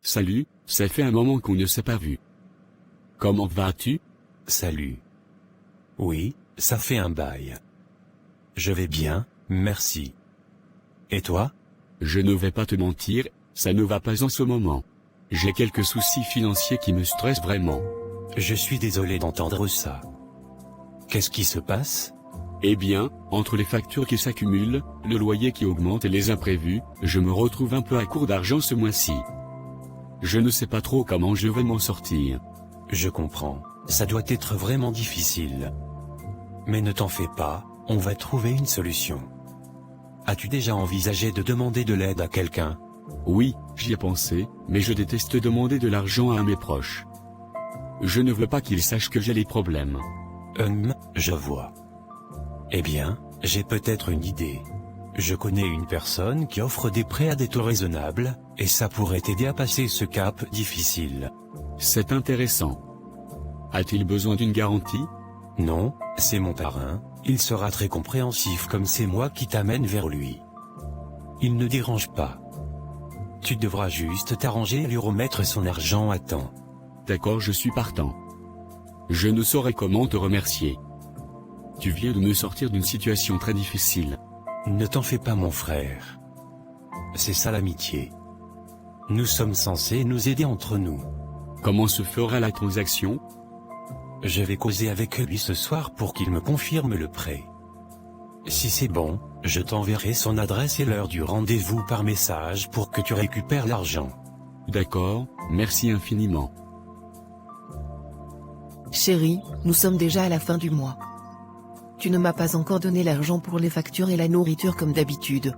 Salut, ça fait un moment qu'on ne s'est pas vu. Comment vas-tu? Salut. Oui, ça fait un bail. Je vais bien, merci. Et toi? Je ne vais pas te mentir, ça ne va pas en ce moment. J'ai quelques soucis financiers qui me stressent vraiment. Je suis désolé d'entendre ça. Qu'est-ce qui se passe? Eh bien, entre les factures qui s'accumulent, le loyer qui augmente et les imprévus, je me retrouve un peu à court d'argent ce mois-ci. Je ne sais pas trop comment je vais m'en sortir. Je comprends, ça doit être vraiment difficile. Mais ne t'en fais pas, on va trouver une solution. As-tu déjà envisagé de demander de l'aide à quelqu'un? Oui, j'y ai pensé, mais je déteste demander de l'argent à mes proches. Je ne veux pas qu'ils sachent que j'ai les problèmes. Je vois. Eh bien, j'ai peut-être une idée. Je connais une personne qui offre des prêts à des taux raisonnables, et ça pourrait t'aider à passer ce cap difficile. C'est intéressant. A-t-il besoin d'une garantie? Non, c'est mon parrain, il sera très compréhensif comme c'est moi qui t'amène vers lui. Il ne dérange pas. Tu devras juste t'arranger et lui remettre son argent à temps. D'accord, je suis partant. Je ne saurais comment te remercier. Tu viens de me sortir d'une situation très difficile. Ne t'en fais pas mon frère. C'est ça l'amitié. Nous sommes censés nous aider entre nous. Comment se fera la transaction? Je vais causer avec lui ce soir pour qu'il me confirme le prêt. Si c'est bon, je t'enverrai son adresse et l'heure du rendez-vous par message pour que tu récupères l'argent. D'accord, merci infiniment. Chérie, nous sommes déjà à la fin du mois. Tu ne m'as pas encore donné l'argent pour les factures et la nourriture comme d'habitude.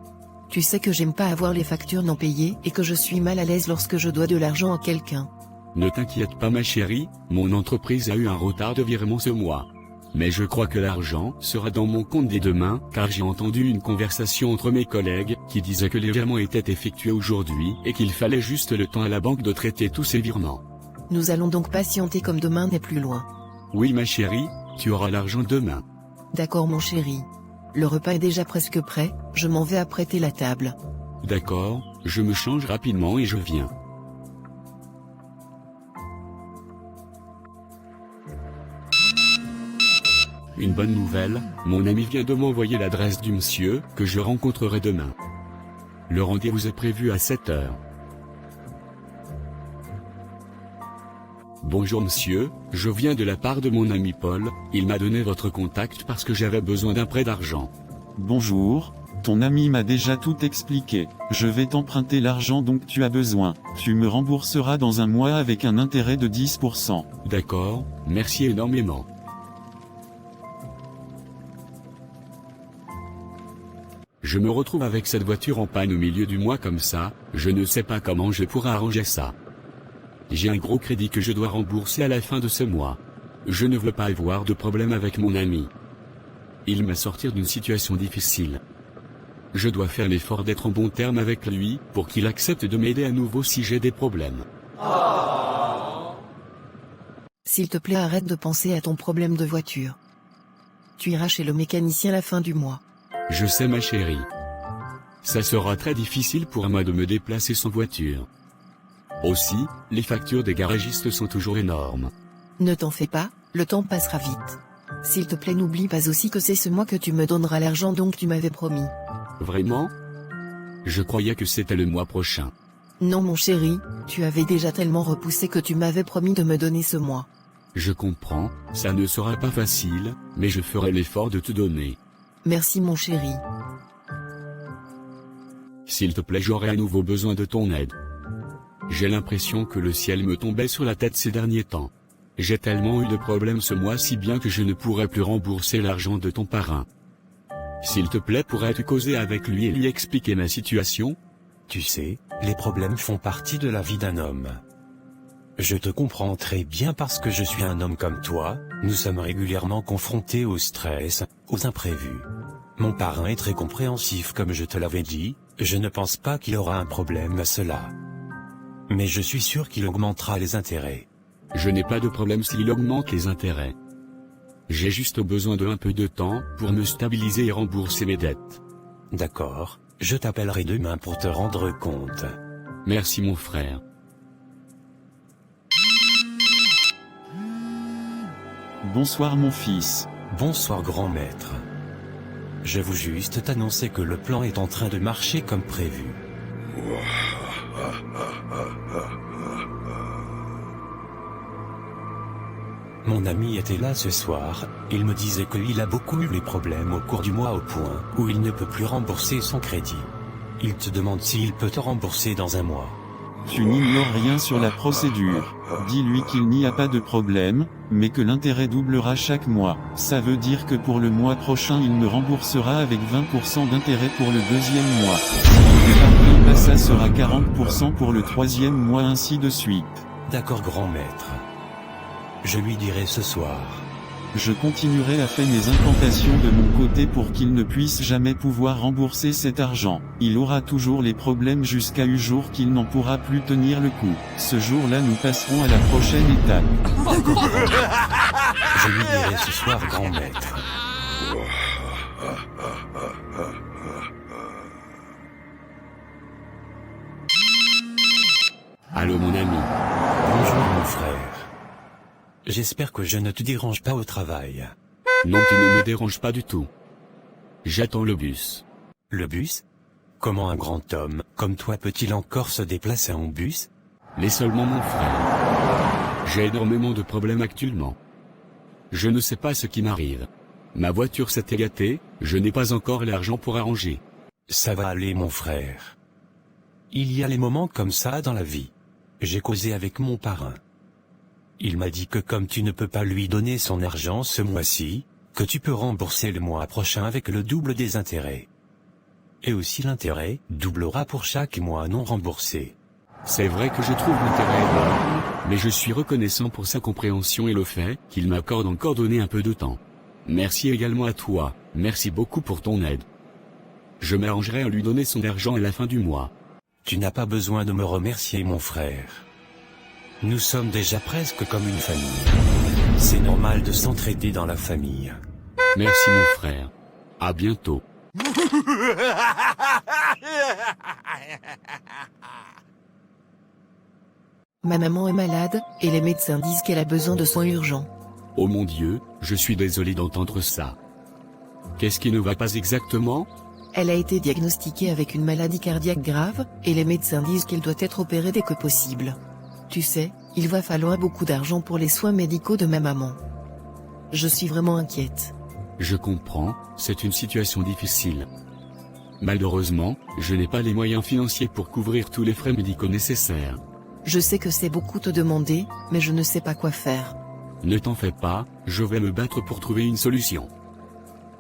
Tu sais que j'aime pas avoir les factures non payées et que je suis mal à l'aise lorsque je dois de l'argent à quelqu'un. Ne t'inquiète pas ma chérie, mon entreprise a eu un retard de virement ce mois. Mais je crois que l'argent sera dans mon compte dès demain, car j'ai entendu une conversation entre mes collègues qui disaient que les virements étaient effectués aujourd'hui et qu'il fallait juste le temps à la banque de traiter tous ces virements. Nous allons donc patienter comme demain n'est plus loin. Oui ma chérie, tu auras l'argent demain. D'accord mon chéri. Le repas est déjà presque prêt, je m'en vais apprêter la table. D'accord, je me change rapidement et je viens. Une bonne nouvelle, mon ami vient de m'envoyer l'adresse du monsieur que je rencontrerai demain. Le rendez-vous est prévu à 7 heures. Bonjour monsieur, je viens de la part de mon ami Paul, il m'a donné votre contact parce que j'avais besoin d'un prêt d'argent. Bonjour, ton ami m'a déjà tout expliqué. Je vais t'emprunter l'argent dont tu as besoin. Tu me rembourseras dans un mois avec un intérêt de 10%. D'accord, merci énormément. Je me retrouve avec cette voiture en panne au milieu du mois comme ça, je ne sais pas comment je pourrai arranger ça. J'ai un gros crédit que je dois rembourser à la fin de ce mois. Je ne veux pas avoir de problème avec mon ami. Il m'a sorti d'une situation difficile. Je dois faire l'effort d'être en bon terme avec lui, pour qu'il accepte de m'aider à nouveau si j'ai des problèmes. S'il te plaît arrête de penser à ton problème de voiture. Tu iras chez le mécanicien à la fin du mois. Je sais ma chérie. Ça sera très difficile pour moi de me déplacer sans voiture. Aussi, les factures des garagistes sont toujours énormes. Ne t'en fais pas, le temps passera vite. S'il te plaît n'oublie pas aussi que c'est ce mois que tu me donneras l'argent dont tu m'avais promis. Vraiment? Je croyais que c'était le mois prochain. Non mon chéri, tu avais déjà tellement repoussé que tu m'avais promis de me donner ce mois. Je comprends, ça ne sera pas facile, mais je ferai l'effort de te donner. Merci mon chéri. S'il te plaît, j'aurai à nouveau besoin de ton aide. J'ai l'impression que le ciel me tombait sur la tête ces derniers temps. J'ai tellement eu de problèmes ce mois si bien que je ne pourrai plus rembourser l'argent de ton parrain. S'il te plaît, pourrais-tu causer avec lui et lui expliquer ma situation? Tu sais, les problèmes font partie de la vie d'un homme. Je te comprends très bien parce que je suis un homme comme toi, nous sommes régulièrement confrontés au stress, aux imprévus. Mon parrain est très compréhensif comme je te l'avais dit, je ne pense pas qu'il aura un problème à cela. Mais je suis sûr qu'il augmentera les intérêts. Je n'ai pas de problème s'il augmente les intérêts. J'ai juste besoin de un peu de temps pour me stabiliser et rembourser mes dettes. D'accord, je t'appellerai demain pour te rendre compte. Merci mon frère. Bonsoir mon fils. Bonsoir grand maître. Je veux juste t'annoncer que le plan est en train de marcher comme prévu. Mon ami était là ce soir, il me disait qu'il a beaucoup eu les problèmes au cours du mois au point où il ne peut plus rembourser son crédit. Il te demande s'il peut te rembourser dans un mois. Tu n'ignores rien sur la procédure. Dis-lui qu'il n'y a pas de problème, mais que l'intérêt doublera chaque mois. Ça veut dire que pour le mois prochain il me remboursera avec 20% d'intérêt pour le deuxième mois. Si le pas, ça sera 40% pour le troisième mois, ainsi de suite. D'accord grand maître. Je lui dirai ce soir. Je continuerai à faire mes incantations de mon côté pour qu'il ne puisse jamais pouvoir rembourser cet argent. Il aura toujours les problèmes jusqu'à un jour qu'il n'en pourra plus tenir le coup. Ce jour-là nous passerons à la prochaine étape. Je lui dirai ce soir grand maître. Allô mon ami. Bonjour mon frère. J'espère que je ne te dérange pas au travail. Non, tu ne me déranges pas du tout. J'attends le bus. Le bus? Comment un grand homme comme toi peut-il encore se déplacer en bus? Laisse seulement mon frère. J'ai énormément de problèmes actuellement. Je ne sais pas ce qui m'arrive. Ma voiture s'est gâtée, je n'ai pas encore l'argent pour arranger. Ça va aller mon frère. Il y a les moments comme ça dans la vie. J'ai causé avec mon parrain. Il m'a dit que comme tu ne peux pas lui donner son argent ce mois-ci, que tu peux rembourser le mois prochain avec le double des intérêts. Et aussi l'intérêt doublera pour chaque mois non remboursé. C'est vrai que je trouve l'intérêt énorme, mais je suis reconnaissant pour sa compréhension et le fait qu'il m'accorde encore donné un peu de temps. Merci également à toi, merci beaucoup pour ton aide. Je m'arrangerai à lui donner son argent à la fin du mois. Tu n'as pas besoin de me remercier mon frère. Nous sommes déjà presque comme une famille. C'est normal de s'entraider dans la famille. Merci mon frère. À bientôt. Ma maman est malade, et les médecins disent qu'elle a besoin de soins urgents. Oh mon Dieu, je suis désolé d'entendre ça. Qu'est-ce qui ne va pas exactement? Elle a été diagnostiquée avec une maladie cardiaque grave, et les médecins disent qu'elle doit être opérée dès que possible. Tu sais, il va falloir beaucoup d'argent pour les soins médicaux de ma maman. Je suis vraiment inquiète. Je comprends, c'est une situation difficile. Malheureusement, je n'ai pas les moyens financiers pour couvrir tous les frais médicaux nécessaires. Je sais que c'est beaucoup te demander, mais je ne sais pas quoi faire. Ne t'en fais pas, je vais me battre pour trouver une solution.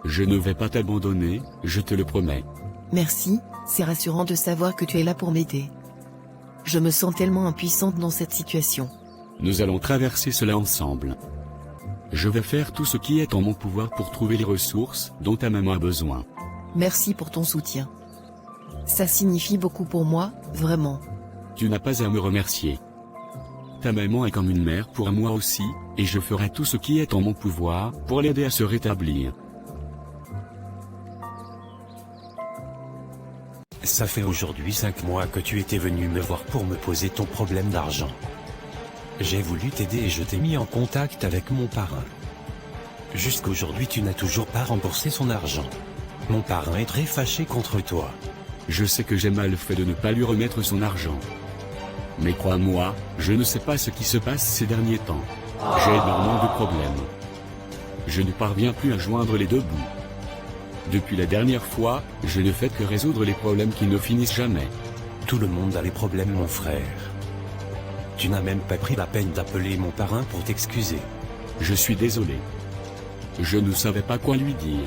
Je ne vais pas t'abandonner, je te le promets. Merci, c'est rassurant de savoir que tu es là pour m'aider. Je me sens tellement impuissante dans cette situation. Nous allons traverser cela ensemble. Je vais faire tout ce qui est en mon pouvoir pour trouver les ressources dont ta maman a besoin. Merci pour ton soutien. Ça signifie beaucoup pour moi, vraiment. Tu n'as pas à me remercier. Ta maman est comme une mère pour moi aussi, et je ferai tout ce qui est en mon pouvoir pour l'aider à se rétablir. Ça fait aujourd'hui 5 mois que tu étais venu me voir pour me poser ton problème d'argent. J'ai voulu t'aider et je t'ai mis en contact avec mon parrain. Jusqu'aujourd'hui tu n'as toujours pas remboursé son argent. Mon parrain est très fâché contre toi. Je sais que j'ai mal fait de ne pas lui remettre son argent. Mais crois-moi, je ne sais pas ce qui se passe ces derniers temps. J'ai énormément de problèmes. Je ne parviens plus à joindre les deux bouts. Depuis la dernière fois, je ne fais que résoudre les problèmes qui ne finissent jamais. Tout le monde a les problèmes mon frère. Tu n'as même pas pris la peine d'appeler mon parrain pour t'excuser. Je suis désolé. Je ne savais pas quoi lui dire.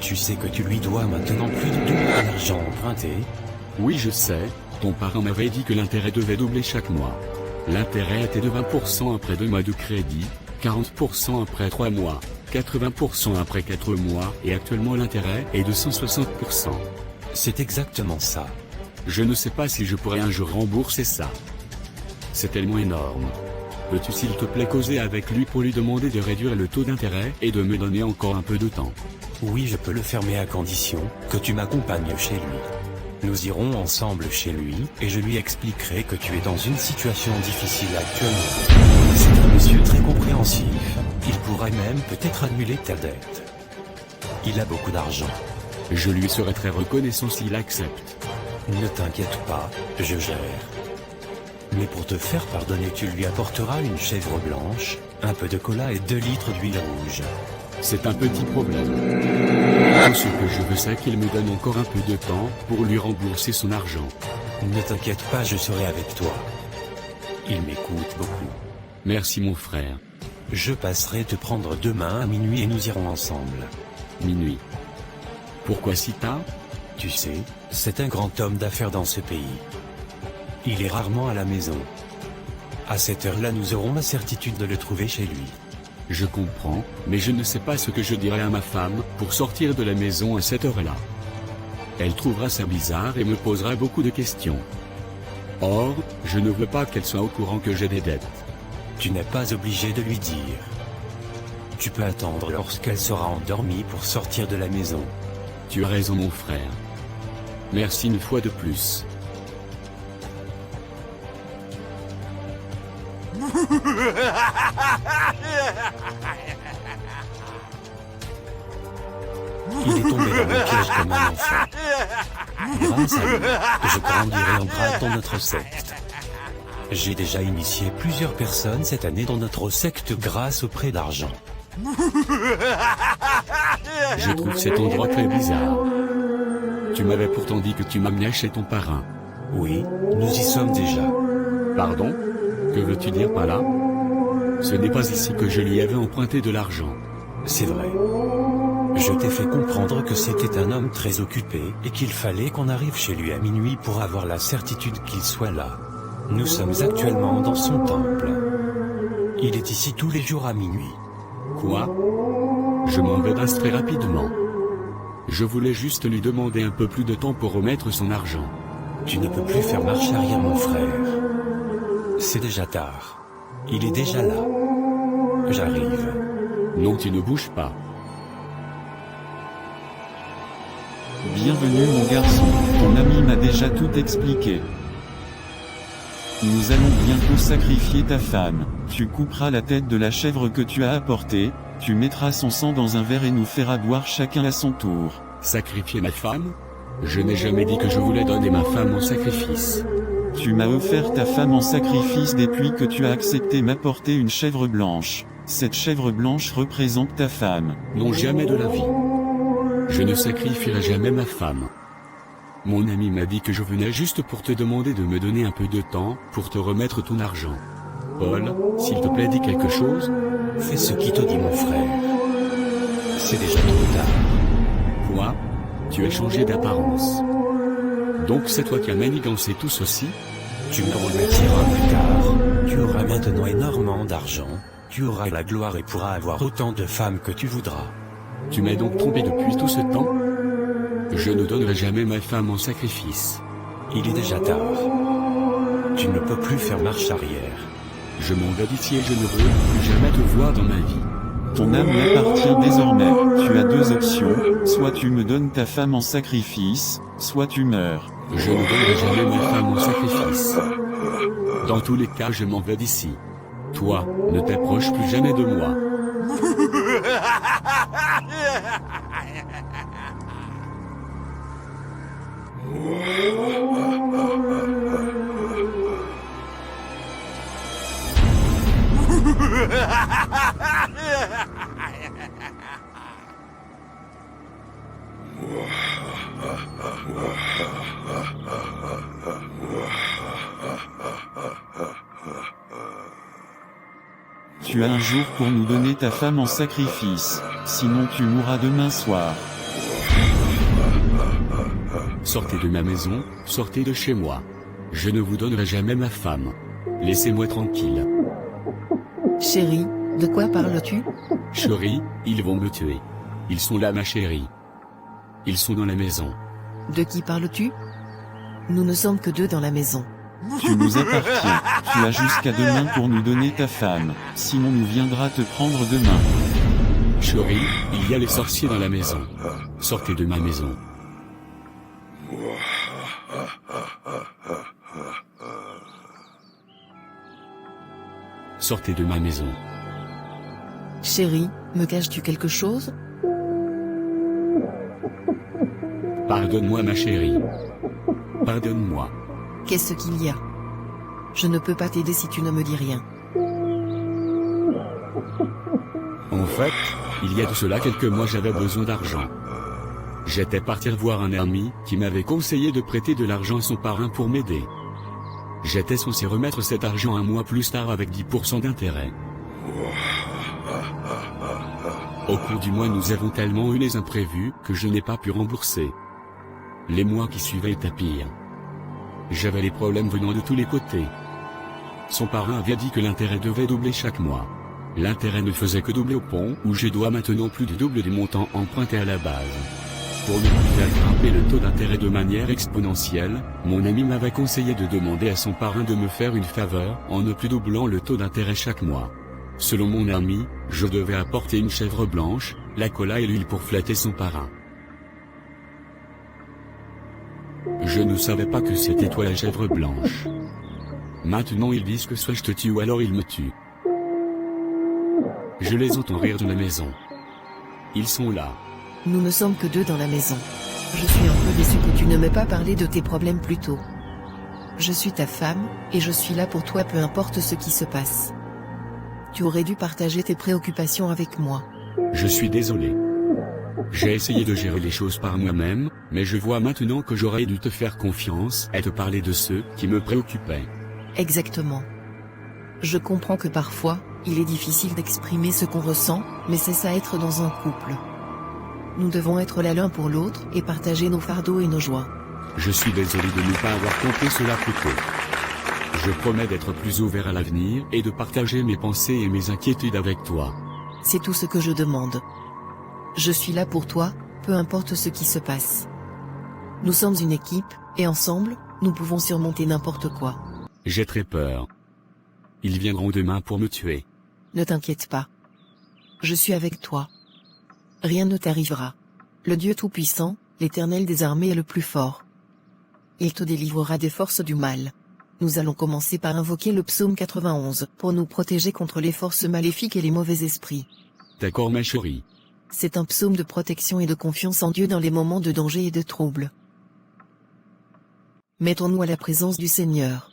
Tu sais que tu lui dois maintenant plus de double de l'argent emprunté? Oui je sais, ton parrain m'avait dit que l'intérêt devait doubler chaque mois. L'intérêt était de 20% après 2 mois de crédit, 40% après 3 mois, 80% après 4 mois et actuellement l'intérêt est de 160%. C'est exactement ça. Je ne sais pas si je pourrais un jour rembourser ça. C'est tellement énorme. Peux-tu s'il te plaît causer avec lui pour lui demander de réduire le taux d'intérêt et de me donner encore un peu de temps? Oui je peux le faire mais à condition que tu m'accompagnes chez lui. Nous irons ensemble chez lui et je lui expliquerai que tu es dans une situation difficile actuellement. C'est un monsieur très compréhensif. Il pourrait même peut-être annuler ta dette. Il a beaucoup d'argent. Je lui serai très reconnaissant s'il accepte. Ne t'inquiète pas, je gère. Mais pour te faire pardonner, tu lui apporteras une chèvre blanche, un peu de cola et 2 litres d'huile rouge. C'est un petit problème. Tout ce que je veux, c'est qu'il me donne encore un peu de temps pour lui rembourser son argent. Ne t'inquiète pas, je serai avec toi. Il m'écoute beaucoup. Merci mon frère. Je passerai te prendre demain à minuit et nous irons ensemble. Minuit. Pourquoi si tard? Tu sais, c'est un grand homme d'affaires dans ce pays. Il est rarement à la maison. À cette heure-là, nous aurons la certitude de le trouver chez lui. Je comprends, mais je ne sais pas ce que je dirai à ma femme pour sortir de la maison à cette heure-là. Elle trouvera ça bizarre et me posera beaucoup de questions. Or, je ne veux pas qu'elle soit au courant que j'ai des dettes. Tu n'es pas obligé de lui dire. Tu peux attendre lorsqu'elle sera endormie pour sortir de la maison. Tu as raison mon frère. Merci une fois de plus. Il est tombé dans le piège comme un enfant. Grâce à lui, je grandirai en grade dans notre secte. J'ai déjà initié plusieurs personnes cette année dans notre secte grâce au prêt d'argent. Je trouve cet endroit très bizarre. Tu m'avais pourtant dit que tu m'amenais chez ton parrain. Oui, nous y sommes déjà. Pardon? Que veux-tu dire par là? Ce n'est pas ici que je lui avais emprunté de l'argent. C'est vrai. Je t'ai fait comprendre que c'était un homme très occupé et qu'il fallait qu'on arrive chez lui à minuit pour avoir la certitude qu'il soit là. Nous sommes actuellement dans son temple. Il est ici tous les jours à minuit. Quoi? Je m'en vais très rapidement. Je voulais juste lui demander un peu plus de temps pour remettre son argent. Tu ne peux plus faire marche arrière, mon frère. C'est déjà tard. Il est déjà là. J'arrive. Non, tu ne bouges pas. Bienvenue mon garçon, ton ami m'a déjà tout expliqué. Nous allons bientôt sacrifier ta femme. Tu couperas la tête de la chèvre que tu as apportée, tu mettras son sang dans un verre et nous feras boire chacun à son tour. Sacrifier ma femme? Je n'ai jamais dit que je voulais donner ma femme en sacrifice. Tu m'as offert ta femme en sacrifice depuis que tu as accepté m'apporter une chèvre blanche. Cette chèvre blanche représente ta femme. Non, jamais de la vie. Je ne sacrifierai jamais ma femme. Mon ami m'a dit que je venais juste pour te demander de me donner un peu de temps pour te remettre ton argent. Paul, s'il te plaît, dis quelque chose. Fais ce qu'il te dit, mon frère. C'est déjà trop tard. Quoi? Tu as changé d'apparence. Donc c'est toi qui as manigancé tout ceci? Tu me remercieras plus tard. Tu auras maintenant énormément d'argent. Tu auras la gloire et pourras avoir autant de femmes que tu voudras. Tu m'as donc trompé depuis tout ce temps? Je ne donnerai jamais ma femme en sacrifice. Il est déjà tard. Tu ne peux plus faire marche arrière. Je m'en vais d'ici et je ne veux plus jamais te voir dans ma vie. Ton âme m'appartient désormais. Tu as 2 options, soit tu me donnes ta femme en sacrifice, soit tu meurs. Je ne donnerai jamais ma femme en sacrifice. Dans tous les cas, je m'en vais d'ici. Toi, ne t'approche plus jamais de moi. Tu as un jour pour nous donner ta femme en sacrifice, sinon tu mourras demain soir. Sortez de ma maison, sortez de chez moi. Je ne vous donnerai jamais ma femme. Laissez-moi tranquille. Chérie, de quoi parles-tu? Chérie, ils vont me tuer. Ils sont là, ma chérie. Ils sont dans la maison. De qui parles-tu? Nous ne sommes que 2 dans la maison. Tu nous appartiens. Tu as jusqu'à demain pour nous donner ta femme, sinon nous viendra te prendre demain. Chérie, il y a les sorciers dans la maison. Sortez de ma maison. Sortez de ma maison. Chérie, me caches-tu quelque chose? Pardonne-moi ma chérie. Pardonne-moi. Qu'est-ce qu'il y a? Je ne peux pas t'aider si tu ne me dis rien. En fait, il y a de cela quelques mois j'avais besoin d'argent. J'étais parti voir un ami qui m'avait conseillé de prêter de l'argent à son parrain pour m'aider. J'étais censé remettre cet argent un mois plus tard avec 10% d'intérêt. Au cours du mois nous avons tellement eu les imprévus que je n'ai pas pu rembourser. Les mois qui suivaient étaient pires. J'avais les problèmes venant de tous les côtés. Son parrain avait dit que l'intérêt devait doubler chaque mois. L'intérêt ne faisait que doubler au pont où je dois maintenant plus du double du montant emprunté à la base. Pour ne plus faire grimper le taux d'intérêt de manière exponentielle, mon ami m'avait conseillé de demander à son parrain de me faire une faveur en ne plus doublant le taux d'intérêt chaque mois. Selon mon ami, je devais apporter une chèvre blanche, la cola et l'huile pour flatter son parrain. Je ne savais pas que c'était toi la chèvre blanche. Maintenant ils disent que soit je te tue ou alors ils me tuent. Je les entends rire de la maison. Ils sont là. Nous ne sommes que deux dans la maison. Je suis un peu déçu que tu ne m'aies pas parlé de tes problèmes plus tôt. Je suis ta femme, et je suis là pour toi peu importe ce qui se passe. Tu aurais dû partager tes préoccupations avec moi. Je suis désolé. J'ai essayé de gérer les choses par moi-même, mais je vois maintenant que j'aurais dû te faire confiance et te parler de ceux qui me préoccupaient. Exactement. Je comprends que parfois, il est difficile d'exprimer ce qu'on ressent, mais c'est ça être dans un couple. Nous devons être là l'un pour l'autre et partager nos fardeaux et nos joies. Je suis désolé de ne pas avoir compris cela plus tôt. Je promets d'être plus ouvert à l'avenir et de partager mes pensées et mes inquiétudes avec toi. C'est tout ce que je demande. Je suis là pour toi, peu importe ce qui se passe. Nous sommes une équipe, et ensemble, nous pouvons surmonter n'importe quoi. J'ai très peur. Ils viendront demain pour me tuer. Ne t'inquiète pas. Je suis avec toi. Rien ne t'arrivera. Le Dieu Tout-Puissant, l'Éternel des armées est le plus fort. Il te délivrera des forces du mal. Nous allons commencer par invoquer le psaume 91 pour nous protéger contre les forces maléfiques et les mauvais esprits. D'accord ma chérie. C'est un psaume de protection et de confiance en Dieu dans les moments de danger et de trouble. Mettons-nous à la présence du Seigneur.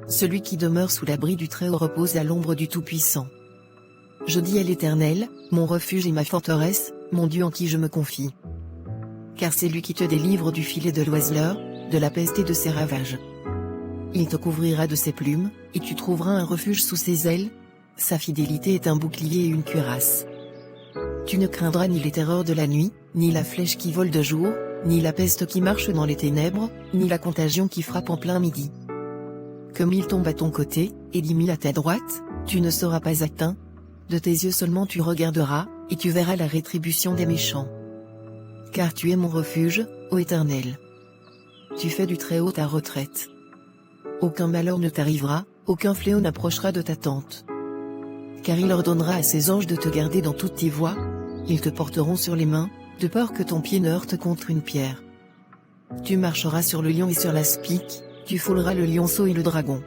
Celui qui demeure sous l'abri du Très-Haut repose à l'ombre du Tout-Puissant. Je dis à l'Éternel, mon refuge et ma forteresse, mon Dieu en qui je me confie. Car c'est lui qui te délivre du filet de l'oiseleur, de la peste et de ses ravages. Il te couvrira de ses plumes, et tu trouveras un refuge sous ses ailes. Sa fidélité est un bouclier et une cuirasse. Tu ne craindras ni les terreurs de la nuit, ni la flèche qui vole de jour, ni la peste qui marche dans les ténèbres, ni la contagion qui frappe en plein midi. Que 1000 tombent à ton côté, et 10 000 à ta droite, tu ne seras pas atteint. De tes yeux seulement tu regarderas, et tu verras la rétribution des méchants. Car tu es mon refuge, ô Éternel. Tu fais du Très-Haut ta retraite. Aucun malheur ne t'arrivera, aucun fléau n'approchera de ta tente. Car il ordonnera à ses anges de te garder dans toutes tes voies, ils te porteront sur les mains, de peur que ton pied ne heurte contre une pierre. Tu marcheras sur le lion et sur l'aspic, tu fouleras le lionceau et le dragon.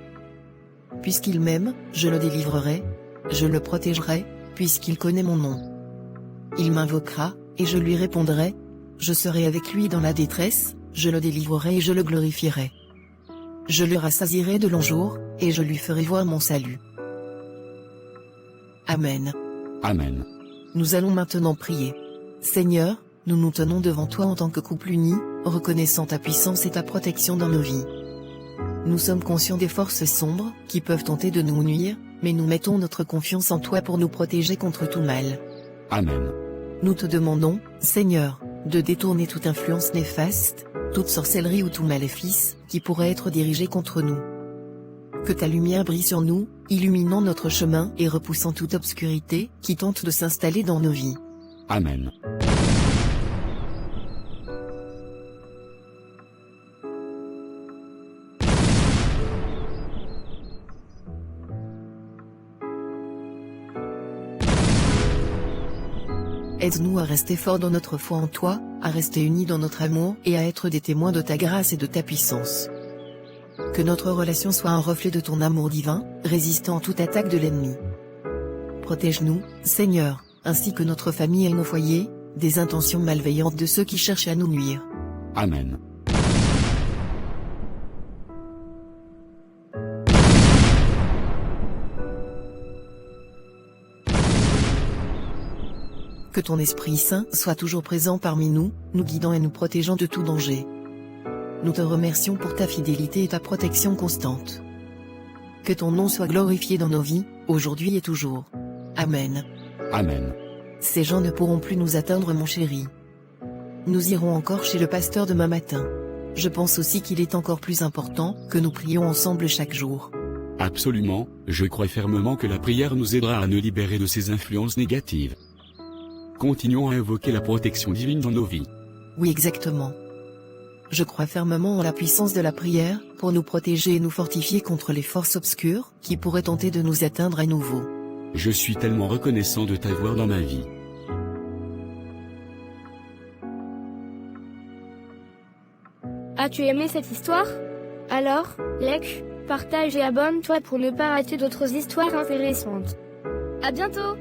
Puisqu'il m'aime, je le délivrerai, je le protégerai, puisqu'il connaît mon nom. Il m'invoquera, et je lui répondrai, je serai avec lui dans la détresse, je le délivrerai et je le glorifierai. Je le rassasierai de longs jours, et je lui ferai voir mon salut. Amen. Amen. Nous allons maintenant prier. Seigneur, nous nous tenons devant toi en tant que couple uni, reconnaissant ta puissance et ta protection dans nos vies. Nous sommes conscients des forces sombres, qui peuvent tenter de nous nuire, mais nous mettons notre confiance en toi pour nous protéger contre tout mal. Amen. Nous te demandons, Seigneur, de détourner toute influence néfaste, toute sorcellerie ou tout maléfice, qui pourrait être dirigé contre nous. Que ta lumière brille sur nous, illuminant notre chemin et repoussant toute obscurité, qui tente de s'installer dans nos vies. Amen. Aide-nous à rester forts dans notre foi en toi, à rester unis dans notre amour et à être des témoins de ta grâce et de ta puissance. Que notre relation soit un reflet de ton amour divin, résistant à toute attaque de l'ennemi. protège-nous, Seigneur, ainsi que notre famille et nos foyers, des intentions malveillantes de ceux qui cherchent à nous nuire. Amen. Que ton Esprit Saint soit toujours présent parmi nous, nous guidant et nous protégeant de tout danger. Nous te remercions pour ta fidélité et ta protection constante. Que ton nom soit glorifié dans nos vies, aujourd'hui et toujours. Amen. Amen. Ces gens ne pourront plus nous atteindre, mon chéri. Nous irons encore chez le pasteur demain matin. Je pense aussi qu'il est encore plus important que nous prions ensemble chaque jour. Absolument, je crois fermement que la prière nous aidera à nous libérer de ces influences négatives. Continuons à invoquer la protection divine dans nos vies. Oui, exactement. Je crois fermement en la puissance de la prière, pour nous protéger et nous fortifier contre les forces obscures, qui pourraient tenter de nous atteindre à nouveau. Je suis tellement reconnaissant de t'avoir dans ma vie. As-tu aimé cette histoire? Alors, like, partage et abonne-toi pour ne pas rater d'autres histoires intéressantes. À bientôt!